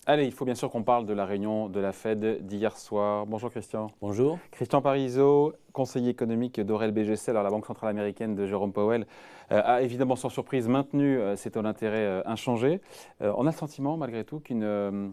Allez, il faut bien sûr qu'on parle de la réunion de la Fed d'hier soir. Bonjour Christian. Bonjour. Christian Parizeau, conseiller économique d'Aurel BGC, alors la Banque centrale américaine de Jérôme Powell, a évidemment sans surprise maintenu ses taux d'intérêt inchangés. On a le sentiment malgré tout que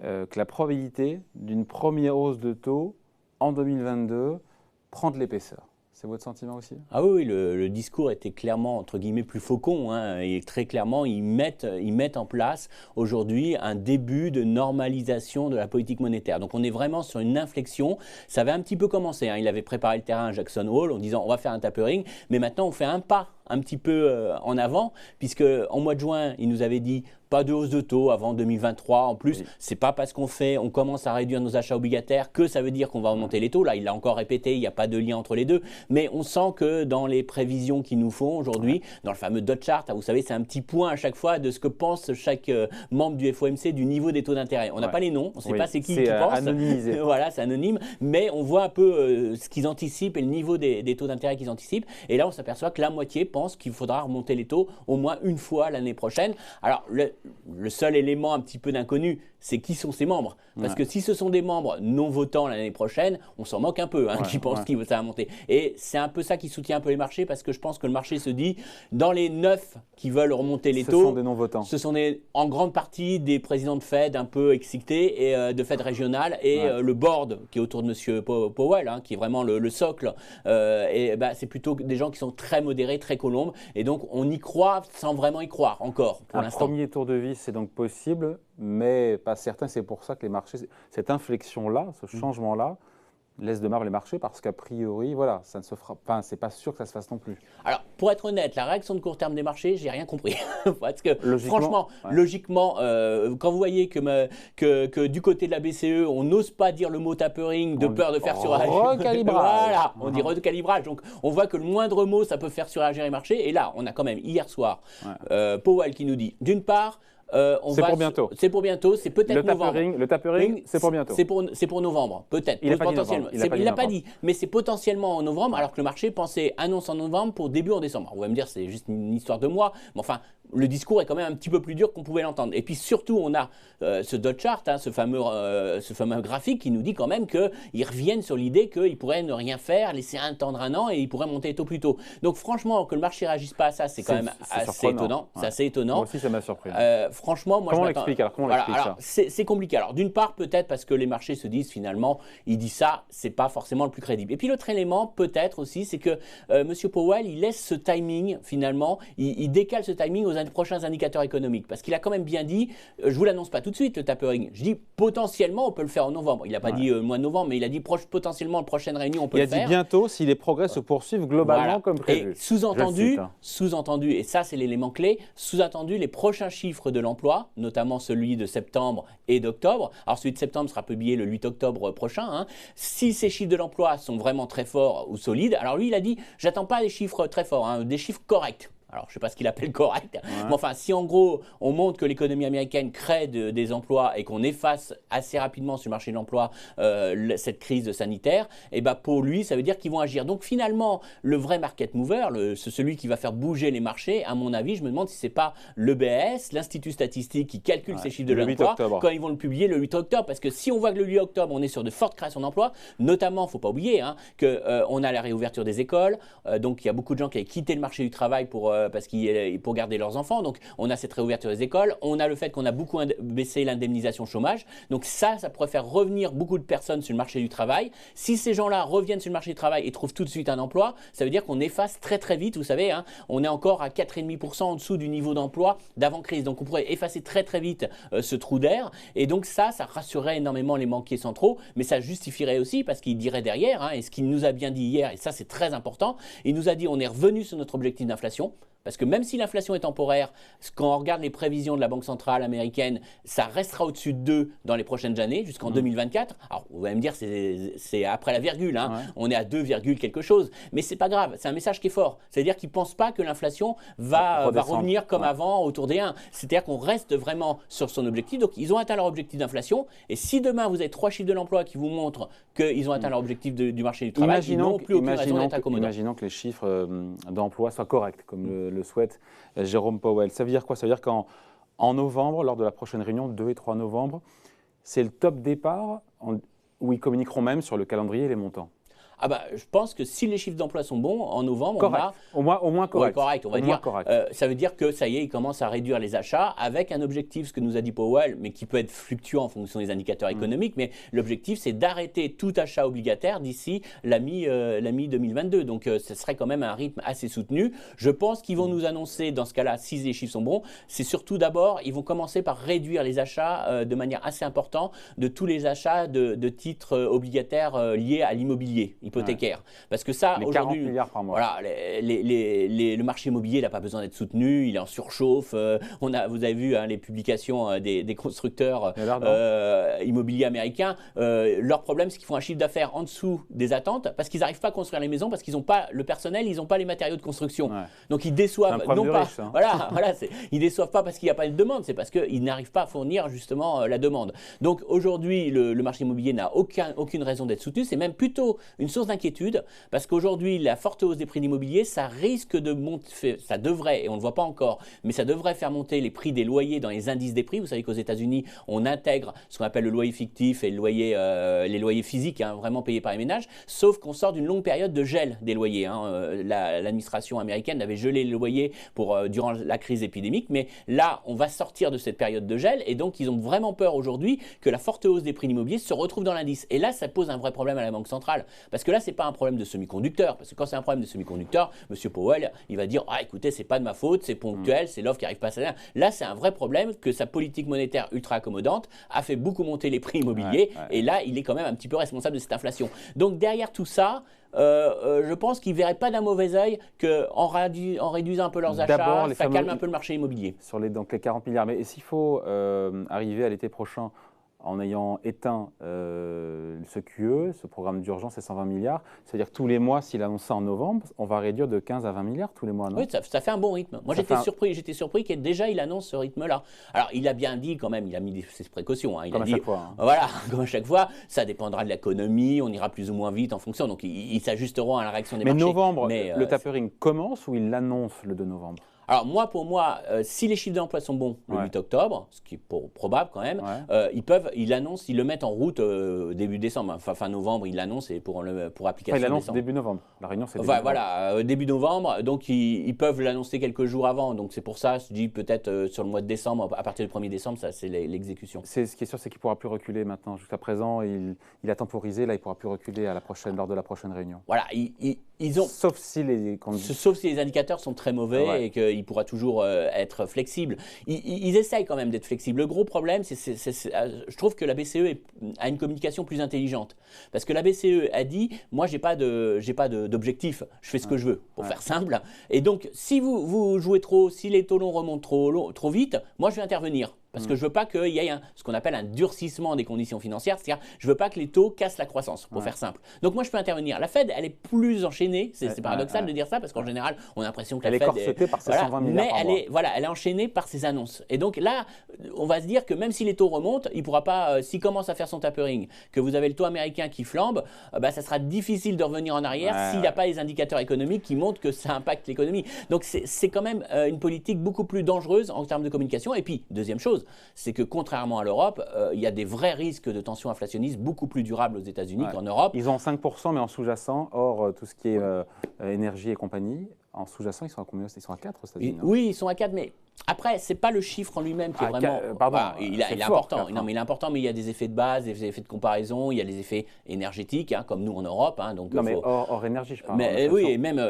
la probabilité d'une première hausse de taux en 2022 prend de l'épaisseur. C'est votre sentiment aussi? Ah oui, le discours était clairement, entre guillemets, plus faucon. Et très clairement, ils mettent en place aujourd'hui un début de normalisation de la politique monétaire. Donc on est vraiment sur une inflexion. Ça avait un petit peu commencé. Il avait préparé le terrain à Jackson Hole en disant on va faire un tapering. Mais maintenant, on fait un pas un petit peu en avant, puisque en mois de juin, il nous avait dit pas de hausse de taux avant 2023. En plus, Oui. c'est pas parce on commence à réduire nos achats obligataires que ça veut dire qu'on va augmenter les taux. Là, il l'a encore répété, il n'y a pas de lien entre les deux. Mais on sent que dans les prévisions qu'ils nous font aujourd'hui, dans le fameux dot chart, vous savez, c'est un petit point à chaque fois de ce que pense chaque membre du FOMC du niveau des taux d'intérêt. On n'a pas les noms, on ne sait pas c'est qui pense. Anonymisé. Voilà, c'est anonyme, mais on voit un peu ce qu'ils anticipent et le niveau des taux d'intérêt qu'ils anticipent. Et là, on s'aperçoit que la moitié pense qu'il faudra remonter les taux au moins une fois l'année prochaine. Alors, le seul élément un petit peu d'inconnu, c'est qui sont ces membres. Parce que si ce sont des membres non votants l'année prochaine, on s'en moque un peu, qui pensent que ça va monter. Et c'est un peu ça qui soutient un peu les marchés, parce que je pense que le marché se dit, dans les 9 qui veulent remonter les taux, Ce sont des non-votants. ce sont en grande partie des présidents de Fed un peu excités, et de Fed régional, et le board qui est autour de M. Powell, qui est vraiment le socle. C'est plutôt des gens qui sont très modérés, très colombes. Et donc, on y croit sans vraiment y croire encore, pour l'instant. Un premier tour de vis, c'est donc possible, mais pas certain. C'est pour ça que les marchés, cette inflexion-là, ce changement-là, laisse de marbre les marchés parce qu'a priori, voilà, ça ne se fera pas. C'est pas sûr que ça se fasse non plus. Alors, pour être honnête, la réaction de court terme des marchés, j'ai rien compris. Parce que, Logiquement, logiquement, quand vous voyez que du côté de la BCE, on n'ose pas dire le mot tapering de peur de faire surréagir. Recalibrage. Voilà, on dit recalibrage. Donc, on voit que le moindre mot, ça peut faire surréagir les marchés. Et là, on a quand même, hier soir, Powell qui nous dit, d'une part, c'est pour bientôt. C'est pour bientôt, c'est peut-être novembre. Le tapering, c'est pour bientôt. C'est pour novembre, peut-être. Il n'a pas dit, mais c'est potentiellement en novembre, alors que le marché pensait annonce en novembre pour début en décembre. Vous allez me dire, c'est juste une histoire de mois, mais enfin, le discours est quand même un petit peu plus dur qu'on pouvait l'entendre. Et puis surtout, on a ce dot chart, ce fameux graphique qui nous dit quand même qu'ils reviennent sur l'idée qu'ils pourraient ne rien faire, laisser attendre un an et ils pourraient monter les taux plus tôt. Donc franchement, que le marché ne réagisse pas à ça, c'est quand même assez étonnant. C'est assez étonnant. Moi aussi, ça m'a surpris. Franchement, moi, comment on l'explique alors? C'est compliqué. Alors d'une part, peut-être parce que les marchés se disent finalement, il dit ça, c'est pas forcément le plus crédible. Et puis l'autre élément, peut-être aussi, c'est que M. Powell, il laisse ce timing finalement, il décale ce timing aux prochains indicateurs économiques. Parce qu'il a quand même bien dit, je ne vous l'annonce pas tout de suite le tapering, je dis potentiellement on peut le faire en novembre. Il n'a pas dit le mois de novembre, mais il a dit potentiellement la prochaine réunion on peut le faire. Il a dit bientôt si les progrès se poursuivent globalement comme prévu. Et sous-entendu, et ça c'est l'élément clé, sous-entendu les prochains chiffres de l'emploi, notamment celui de septembre et d'octobre. Alors celui de septembre sera publié le 8 octobre prochain. Si ces chiffres de l'emploi sont vraiment très forts ou solides, alors lui il a dit, j'attends pas des chiffres très forts, des chiffres corrects. Alors, je ne sais pas ce qu'il appelle correct, mais enfin, si en gros, on montre que l'économie américaine crée des emplois et qu'on efface assez rapidement sur le marché de l'emploi cette crise sanitaire, et pour lui, ça veut dire qu'ils vont agir. Donc finalement, le vrai market mover, celui qui va faire bouger les marchés, à mon avis, je me demande si ce n'est pas l'EBS, l'Institut statistique qui calcule ces chiffres de l'emploi, quand ils vont le publier le 8 octobre. Parce que si on voit que le 8 octobre, on est sur de fortes créations d'emplois, notamment, il ne faut pas oublier qu'on a la réouverture des écoles, donc il y a beaucoup de gens qui avaient quitté le marché du travail pour garder leurs enfants. Donc, on a cette réouverture des écoles. On a le fait qu'on a beaucoup baissé l'indemnisation chômage. Donc, ça pourrait faire revenir beaucoup de personnes sur le marché du travail. Si ces gens-là reviennent sur le marché du travail et trouvent tout de suite un emploi, ça veut dire qu'on efface très, très vite. Vous savez, on est encore à 4,5% en dessous du niveau d'emploi d'avant-crise. Donc, on pourrait effacer très, très vite ce trou d'air. Et donc, ça rassurerait énormément les banquiers centraux. Mais ça justifierait aussi parce qu'il dirait derrière, et ce qu'il nous a bien dit hier, et ça, c'est très important, il nous a dit on est revenu sur notre objectif d'inflation. Parce que même si l'inflation est temporaire, quand on regarde les prévisions de la Banque centrale américaine, ça restera au-dessus de 2 dans les prochaines années, jusqu'en 2024. Alors, vous allez me dire, c'est après la virgule, on est à 2, quelque chose. Mais c'est pas grave, c'est un message qui est fort. C'est-à-dire qu'ils ne pensent pas que l'inflation va revenir comme avant, autour des 1. C'est-à-dire qu'on reste vraiment sur son objectif. Donc, ils ont atteint leur objectif d'inflation. Et si demain, vous avez 3 chiffres de l'emploi qui vous montrent qu'ils ont atteint leur objectif du marché du travail, ils n'ont plus aucune raison d'être accommodants. Imaginons que les chiffres d'emploi soient corrects, comme le souhaite Jérôme Powell. Ça veut dire quoi? Ça veut dire qu'en en novembre, lors de la prochaine réunion, 2 et 3 novembre. C'est le top départ où ils communiqueront même sur le calendrier et les montants. Ah bah, je pense que si les chiffres d'emploi sont bons, en novembre, correct. on va… Au moins correct. Ouais, correct, on va dire. Ça veut dire que ça y est, ils commencent à réduire les achats avec un objectif, ce que nous a dit Powell, mais qui peut être fluctuant en fonction des indicateurs économiques. Mais l'objectif, c'est d'arrêter tout achat obligataire d'ici la mi-2022. Donc, ce serait quand même un rythme assez soutenu. Je pense qu'ils vont nous annoncer, dans ce cas-là, si les chiffres sont bons, c'est surtout d'abord, ils vont commencer par réduire les achats de manière assez importante de tous les achats de titres obligataires liés à l'immobilier hypothécaire. Parce que ça, les 40 milliards par mois. Voilà, le marché immobilier n'a pas besoin d'être soutenu, il est en surchauffe. Vous avez vu les publications des constructeurs immobiliers américains. Leur problème, c'est qu'ils font un chiffre d'affaires en dessous des attentes parce qu'ils n'arrivent pas à construire les maisons, parce qu'ils n'ont pas le personnel, ils n'ont pas les matériaux de construction. Ouais. Donc ils déçoivent non pas. Riche, hein. Ils déçoivent pas parce qu'il n'y a pas de demande, c'est parce qu'ils n'arrivent pas à fournir justement la demande. Donc aujourd'hui, le marché immobilier n'a aucune raison d'être soutenu. C'est même plutôt une source d'inquiétude parce qu'aujourd'hui, la forte hausse des prix de l'immobilier, ça risque de monter, ça devrait, et on ne le voit pas encore, mais ça devrait faire monter les prix des loyers dans les indices des prix. Vous savez qu'aux États-Unis, on intègre ce qu'on appelle le loyer fictif et les loyers physiques, vraiment payés par les ménages, sauf qu'on sort d'une longue période de gel des loyers. L'administration américaine avait gelé les loyers durant la crise épidémique, mais là, on va sortir de cette période de gel et donc ils ont vraiment peur aujourd'hui que la forte hausse des prix de l'immobilier se retrouve dans l'indice. Et là, ça pose un vrai problème à la Banque centrale. Parce que là, ce n'est pas un problème de semi-conducteurs. Parce que quand c'est un problème de semi-conducteurs, M. Powell, il va dire « Ah, écoutez, ce n'est pas de ma faute, c'est ponctuel, c'est l'offre qui n'arrive pas à s'adapter. » Là, c'est un vrai problème que sa politique monétaire ultra accommodante a fait beaucoup monter les prix immobiliers. Et là, il est quand même un petit peu responsable de cette inflation. Donc, derrière tout ça, je pense qu'ils ne verraient pas d'un mauvais œil qu'en réduisant un peu leurs achats, ça calme un peu le marché immobilier. Donc les 40 milliards. Mais s'il faut arriver à l'été prochain en ayant éteint ce QE, ce programme d'urgence, et 120 milliards, c'est-à-dire que tous les mois, s'il annonce ça en novembre, on va réduire de 15 à 20 milliards tous les mois, non? Oui, ça fait un bon rythme. Moi, j'étais surpris qu'il déjà il annonce ce rythme-là. Alors, il a bien dit quand même, il a mis ses précautions. Il comme a à dit, chaque fois. Voilà, comme à chaque fois, ça dépendra de l'économie, on ira plus ou moins vite en fonction. Donc, ils s'ajusteront à la réaction des marchés. Mais novembre, le tapering commence ou il l'annonce le 2 novembre? Alors pour moi, si les chiffres d'emploi sont bons le 8 octobre, ce qui est probable quand même, ils le mettent en route début décembre. Enfin, fin novembre, ils l'annoncent et pour application. Ils l'annoncent début novembre. La réunion, c'est début novembre. Voilà, début novembre. Donc ils peuvent l'annoncer quelques jours avant. Donc c'est pour ça, je dis peut-être sur le mois de décembre, à partir du 1er décembre, ça c'est l'exécution. Ce qui est sûr, c'est qu'il ne pourra plus reculer maintenant. Jusqu'à présent, il a temporisé. Là, il ne pourra plus reculer lors de la prochaine réunion. Voilà, sauf si les indicateurs sont très mauvais et qu'il pourra toujours être flexible. Ils essayent quand même d'être flexibles. Le gros problème, je trouve que la BCE a une communication plus intelligente. Parce que la BCE a dit, moi, j'ai pas d'objectif, je fais ce que je veux, pour faire simple. Et donc, si vous jouez trop, si les taux longs remontent trop vite, moi, je vais intervenir. Parce que je ne veux pas qu'il y ait ce qu'on appelle un durcissement des conditions financières, c'est-à-dire je ne veux pas que les taux cassent la croissance, pour faire simple. Donc moi, je peux intervenir. La Fed, elle est plus enchaînée, c'est paradoxal de dire ça, parce qu'en général, on a l'impression que la Fed est corsetée par ses 120 milliards par mois. Mais elle est enchaînée par ses annonces. Et donc là, on va se dire que même si les taux remontent, il ne pourra pas, s'il commence à faire son tapering, que vous avez le taux américain qui flambe, ça sera difficile de revenir en arrière s'il n'y a pas les indicateurs économiques qui montrent que ça impacte l'économie. Donc c'est quand même une politique beaucoup plus dangereuse en termes de communication. Et puis, deuxième chose, c'est que contrairement à l'Europe, il y a des vrais risques de tension inflationniste beaucoup plus durables aux États-Unis qu'en Europe. Ils ont 5%, mais en sous-jacent, hors tout ce qui est énergie et compagnie. En sous-jacent, ils sont à combien? Ils sont à 4 aux États-Unis? Oui, ils sont à 4, mais après, ce n'est pas le chiffre en lui-même qui est vraiment… il est important. Non, mais il est important, mais il y a des effets de base, des effets de comparaison, il y a les effets énergétiques, comme nous en Europe. Donc, non, mais hors énergie, je parle. Mais, oui, et même,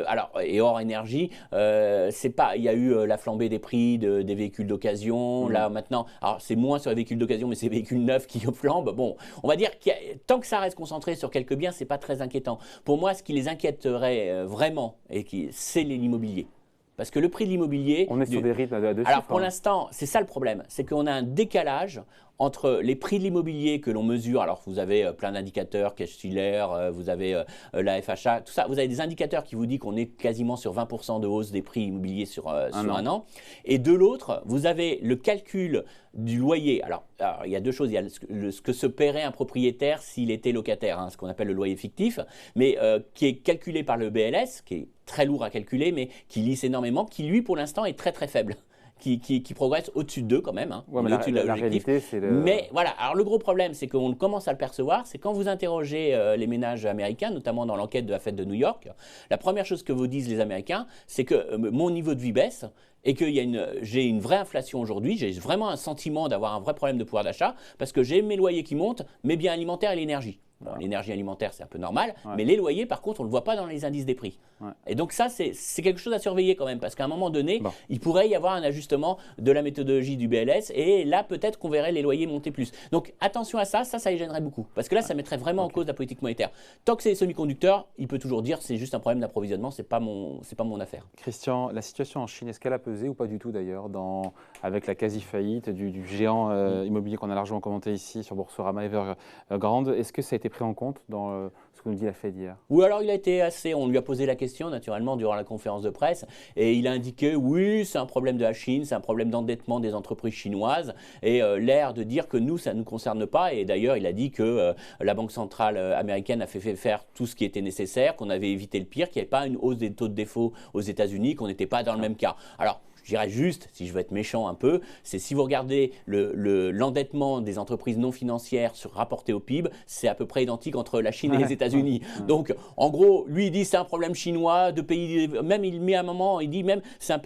et hors énergie, il y a eu la flambée des prix des véhicules d'occasion. Là, maintenant, alors c'est moins sur les véhicules d'occasion, mais c'est les véhicules neufs qui flambent. Bon, on va dire que tant que ça reste concentré sur quelques biens, ce n'est pas très inquiétant. Pour moi, ce qui les inquiéterait vraiment, c'est l'immobilier. Parce que le prix de l'immobilier… On est sur des rythmes de chiffres. Alors pour l'instant, c'est ça le problème. C'est qu'on a un décalage entre les prix de l'immobilier que l'on mesure. Alors vous avez plein d'indicateurs, Case-Shiller, vous avez la FHA, tout ça. Vous avez des indicateurs qui vous disent qu'on est quasiment sur 20% de hausse des prix immobiliers sur un an. Et de l'autre, vous avez le calcul du loyer. Alors, il y a deux choses. Il y a ce que se paierait un propriétaire s'il était locataire, ce qu'on appelle le loyer fictif, mais qui est calculé par le BLS, qui est très lourd à calculer, mais qui lisse énormément, qui lui, pour l'instant, est très très faible. qui progresse au-dessus de 2 quand même. Hein. Ouais, mais la réalité, c'est le... Mais voilà, alors le gros problème, c'est qu'on commence à le percevoir, c'est quand vous interrogez les ménages américains, notamment dans l'enquête de la Fed de New York, la première chose que vous disent les Américains, c'est que mon niveau de vie baisse et que j'ai une vraie inflation aujourd'hui, j'ai vraiment un sentiment d'avoir un vrai problème de pouvoir d'achat parce que j'ai mes loyers qui montent, mes biens alimentaires et l'énergie. Bon, l'énergie alimentaire, c'est un peu normal, mais les loyers, par contre, on ne le voit pas dans les indices des prix. Et donc ça, c'est quelque chose à surveiller quand même, parce qu'à un moment donné, il pourrait y avoir un ajustement de la méthodologie du BLS, et là, peut-être qu'on verrait les loyers monter plus. Donc attention à ça les gênerait beaucoup, parce que là, ça mettrait vraiment en cause la politique monétaire. Tant que c'est les semi-conducteurs, il peut toujours dire c'est juste un problème d'approvisionnement, c'est pas mon affaire. Christian, la situation en Chine, est-ce qu'elle a pesé ou pas du tout d'ailleurs, avec la quasi-faillite du géant immobilier qu'on a largement commenté ici sur Boursorama Evergrande? Est-ce que ça a été pris en compte dans ce que nous dit la Fed hier? Ou alors il a été on lui a posé la question naturellement durant la conférence de presse et il a indiqué oui c'est un problème de la Chine, c'est un problème d'endettement des entreprises chinoises et l'air de dire que nous ça ne nous concerne pas et d'ailleurs il a dit que la Banque centrale américaine a fait faire tout ce qui était nécessaire, qu'on avait évité le pire, qu'il n'y avait pas une hausse des taux de défaut aux États-Unis, qu'on n'était pas dans le même cas. Alors je dirais juste, si je veux être méchant un peu, c'est si vous regardez l'endettement des entreprises non financières rapporté au PIB, c'est à peu près identique entre la Chine et les États-Unis. Donc, en gros, lui, il dit c'est un problème chinois, de pays, même il met à un moment, il dit même c'est un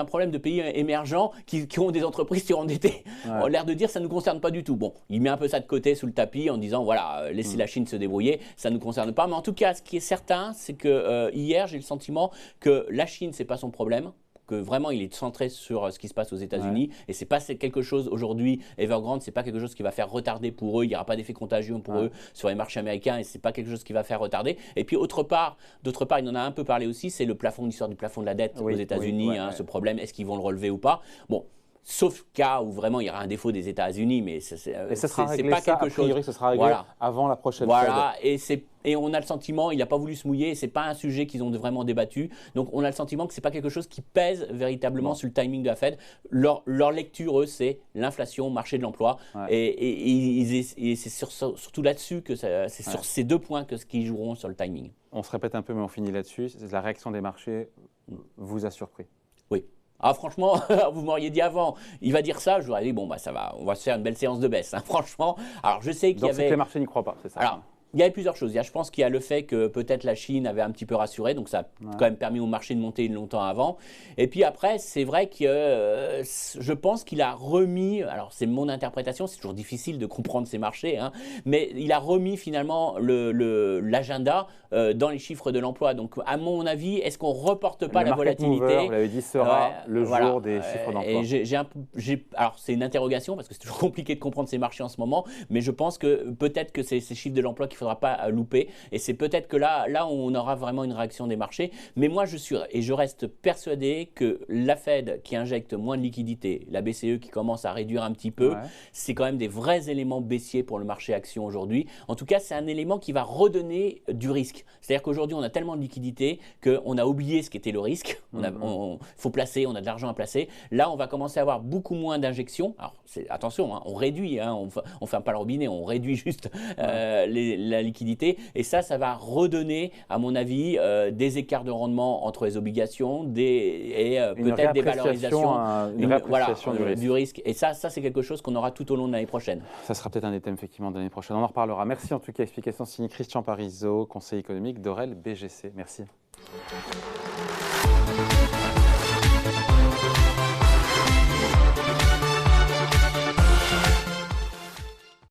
problème de pays émergents qui ont des entreprises surendettées. On a l'air de dire ça ne nous concerne pas du tout. Bon, il met un peu ça de côté sous le tapis en disant voilà, laissez la Chine se débrouiller, ça ne nous concerne pas. Mais en tout cas, ce qui est certain, c'est que hier, j'ai le sentiment que la Chine, c'est pas son problème. Que vraiment il est centré sur ce qui se passe aux États-Unis et c'est pas quelque chose aujourd'hui, Evergrande, c'est pas quelque chose qui va faire retarder pour eux, il n'y aura pas d'effet contagion pour eux sur les marchés américains et c'est pas quelque chose qui va faire retarder. Et puis d'autre part, il en a un peu parlé aussi, c'est l'histoire du plafond de la dette aux États-Unis, ce problème, est-ce qu'ils vont le relever ou pas? Bon. Sauf cas où vraiment il y aura un défaut des États-Unis, mais c'est pas quelque chose. Ce sera réglé avant la prochaine Fed. Et on a le sentiment, il n'a pas voulu se mouiller, c'est pas un sujet qu'ils ont vraiment débattu. Donc on a le sentiment que c'est pas quelque chose qui pèse véritablement sur le timing de la Fed. Leur lecture, eux, c'est l'inflation, marché de l'emploi. Et c'est surtout là-dessus que c'est sur ces 2 points qu'ils joueront sur le timing. On se répète un peu, mais on finit là-dessus. La réaction des marchés vous a surpris? Oui. Ah franchement, vous m'auriez dit avant, il va dire ça, je vous aurais dit bon bah ça va, on va se faire une belle séance de baisse. Hein, franchement, alors je sais qu'il y avait. Donc c'est que les marchés n'y croient pas, c'est ça? Alors, il y avait plusieurs choses. Je pense qu'il y a le fait que peut-être la Chine avait un petit peu rassuré, donc ça a quand même permis au marché de monter longtemps avant. Et puis après, c'est vrai que je pense qu'il a remis, alors c'est mon interprétation, c'est toujours difficile de comprendre ces marchés, hein, mais il a remis finalement l'agenda dans les chiffres de l'emploi. Donc à mon avis, est-ce qu'on ne reporte pas la volatilité? Vous l'avez dit, sera le jour des chiffres d'emploi. Alors c'est une interrogation parce que c'est toujours compliqué de comprendre ces marchés en ce moment, mais je pense que peut-être que c'est ces chiffres de l'emploi qu'il ne faudra pas louper. Et c'est peut-être que là, on aura vraiment une réaction des marchés. Mais moi, je reste persuadé que la Fed qui injecte moins de liquidités, la BCE qui commence à réduire un petit peu, c'est quand même des vrais éléments baissiers pour le marché action aujourd'hui. En tout cas, c'est un élément qui va redonner du risque. C'est-à-dire qu'aujourd'hui, on a tellement de liquidités qu'on a oublié ce qu'était le risque. Il faut placer, on a de l'argent à placer. Là, on va commencer à avoir beaucoup moins d'injections. Alors, attention, hein, on réduit, hein, on ne ferme pas le robinet, on réduit juste la liquidité et ça va redonner à mon avis des écarts de rendement entre les obligations et peut-être des valorisations du risque et ça c'est quelque chose qu'on aura tout au long de l'année prochaine. Ça sera peut-être un des thèmes effectivement de l'année prochaine, on en reparlera. Merci en tout cas, explication signée Christian Parizeau, conseiller économique d'Aurel BGC. Merci.